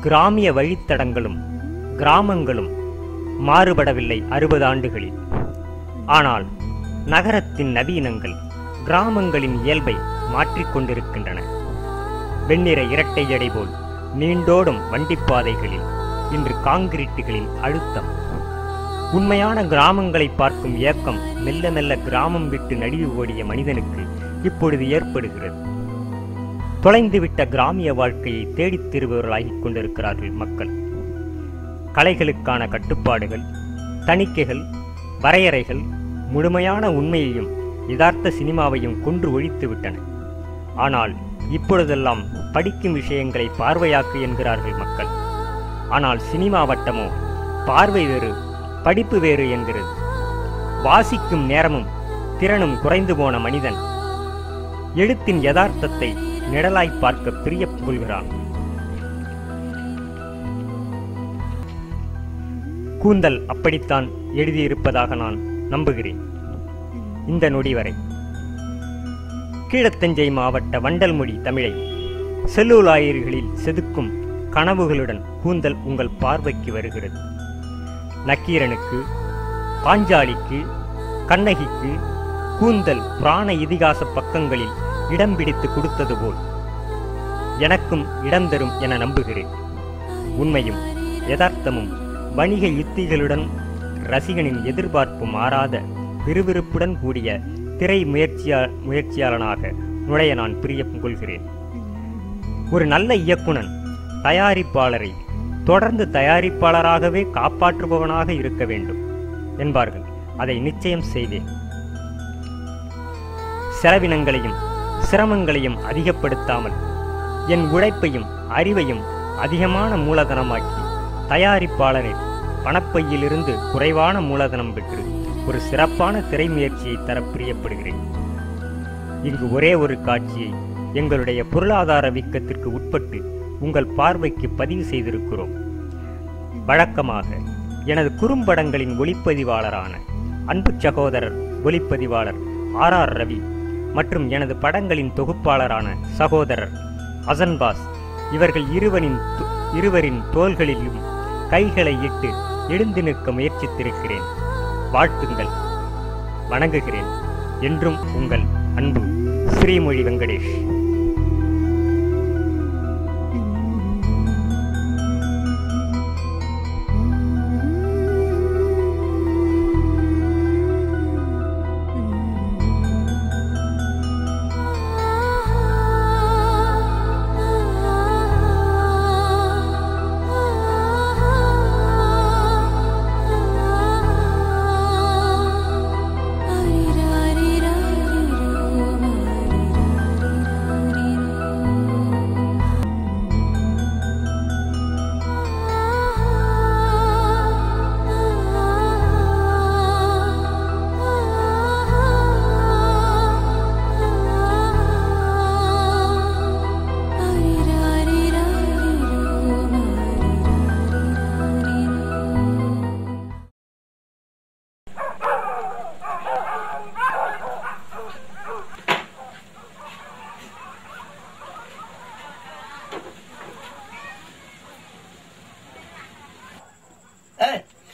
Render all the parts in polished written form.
கிராமிய வழித்தடங்களும் கிராமங்களும் மாறுபடவில்லை 60 ஆண்டுகளில். ஆனால் நகரத்தின் நவீனங்கள் கிராமங்களின் இயல்பை மாற்றிக்கொண்டிருக்கின்றன. வெண்ணிற இரட்டை எடை போல் நீண்டோடும் வண்டிப்பாதைகளில் இன்று காங்கிரீட்டுகளில் அழுத்தம். உண்மையான கிராமங்களை பார்க்கும் ஏக்கம் மெல்ல மெல்ல கிராமம் விட்டு நழுவி ஓடிய மனிதனுக்கு இப்பொழுது ஏற்படுகிறது. தொலைந்துவிட்ட கிராமிய வாழ்க்கையை தேடித் திருபவர்களாகிக் கொண்டிருக்கிறார்கள் மக்கள். கலைகளுக்கான கட்டுப்பாடுகள், தணிக்கைகள், வரையறைகள் முழுமையான உண்மையையும் யதார்த்த சினிமாவையும் கொன்று ஒழித்து விட்டன. ஆனால் இப்பொழுதெல்லாம் படிக்கும் விஷயங்களை பார்வையாக்கு என்கிறார்கள் மக்கள். ஆனால் சினிமா வட்டமோ பார்வை வேறு படிப்பு வேறு என்கிறது. வாசிக்கும் நேரமும் திறனும் குறைந்து போன மனிதன் எழுத்தின் யதார்த்தத்தை நிழலாய் பார்க்க பிரிய கொள்கிறான். கூந்தல் அப்படித்தான் எழுதியிருப்பதாக நான் நம்புகிறேன். இந்த நொடி வரை கீழத்தஞ்சை மாவட்ட வண்டல்மொழி தமிழை செல்லுலாயர்களில் செதுக்கும் கனவுகளுடன் கூந்தல் உங்கள் பார்வைக்கு வருகிறது. நக்கீரனுக்கு, பாஞ்சாலிக்கு, கண்ணகிக்கு கூந்தல் புராண இதிகாச பக்கங்களில் இடம் பிடித்து கொடுத்தது போல் எனக்கும் இடம் தரும் என நம்புகிறேன். உண்மையும் யதார்த்தமும் வணிக யுத்திகளுடன் ரசிகனின் எதிர்பார்ப்பு மாறாத விறுவிறுப்புடன் கூடிய திரை முயற்சியாளனாக நுழைய நான் பிரியம் கொள்கிறேன். ஒரு நல்ல இயக்குனன் தயாரிப்பாளரை தொடர்ந்து தயாரிப்பாளராகவே காப்பாற்றுபவனாக இருக்க வேண்டும் என்பார்கள். அதை நிச்சயம் செய்வேன். செலவினங்களையும் சிரமங்களையும் அதிகப்படுத்தாமல் என் உழைப்பையும் அறிவையும் அதிகமான மூலதனமாக்கி தயாரிப்பாளரின் பணப்பையிலிருந்து குறைவான மூலதனம் பெற்று ஒரு சிறப்பான திரை முயற்சியை தர பிரியப்படுகிறேன். இங்கு ஒரே ஒரு காட்சியை எங்களுடைய பொருளாதார வீக்கத்திற்கு உட்பட்டு உங்கள் பார்வைக்கு பதிவு செய்திருக்கிறோம். வழக்கமாக எனது குறும்படங்களின் ஒளிப்பதிவாளரான அன்பு சகோதரர் ஒளிப்பதிவாளர் RR ரவி மற்றும் எனது படங்களின் தொகுப்பாளரான சகோதரர் அசன்பாஸ் இவர்கள் இருவரின் தோள்களிலும் கைகளை இட்டு எழுந்து நிற்க முயற்சித்திருக்கிறேன். வாழ்த்துங்கள், வணங்குகிறேன். என்றும் உங்கள் அன்பு ஸ்ரீமொழி வெங்கடேஷ்.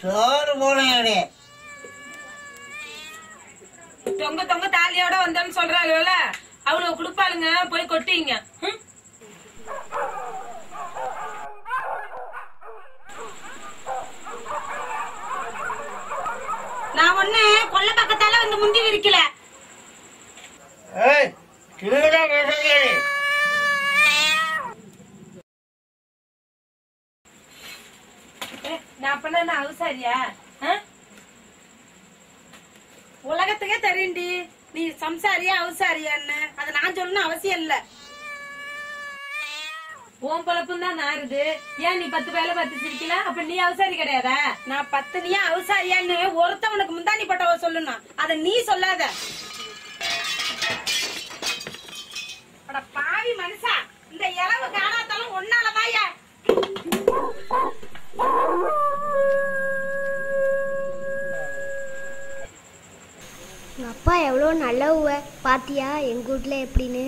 சோறு போனே தொங்க தொங்க தாலியோட வந்தேன்னு சொல்றாளுல அவனுக்கு கொடுப்பாளுங்க, போய் கொட்டிங்க. நான் ஒண்ணு கொல்ல பக்கத்தால வந்து முந்தி விரிக்கல. நான் பண்ண அவசாரியா? உலகத்துக்கே தெரியுண்டி நீ சம்சாரியா அவசாரியான்னு. அதை நான் சொல்லணும் அவசியம் இல்ல. உன் பொழப்பும் தான் நாருது. ஏன் நீ 10 பேல 10 சிரிக்கல? அப்ப நீ அவசாரி கிடையாதா? நான் 10 நீ அவசாரியான்னு ஒருத்தவனுக்கு முந்தானி பட்டவ சொல்லணும். அத நீ சொல்லாத. அட பாவி மனுஷா, இந்த இளவு காணாத்தாலும் ஒன்னாலதாயா? அப்பா எவ்வளோ நல்லவ பாத்தியா எங்க வீட்ல எப்படின்னு.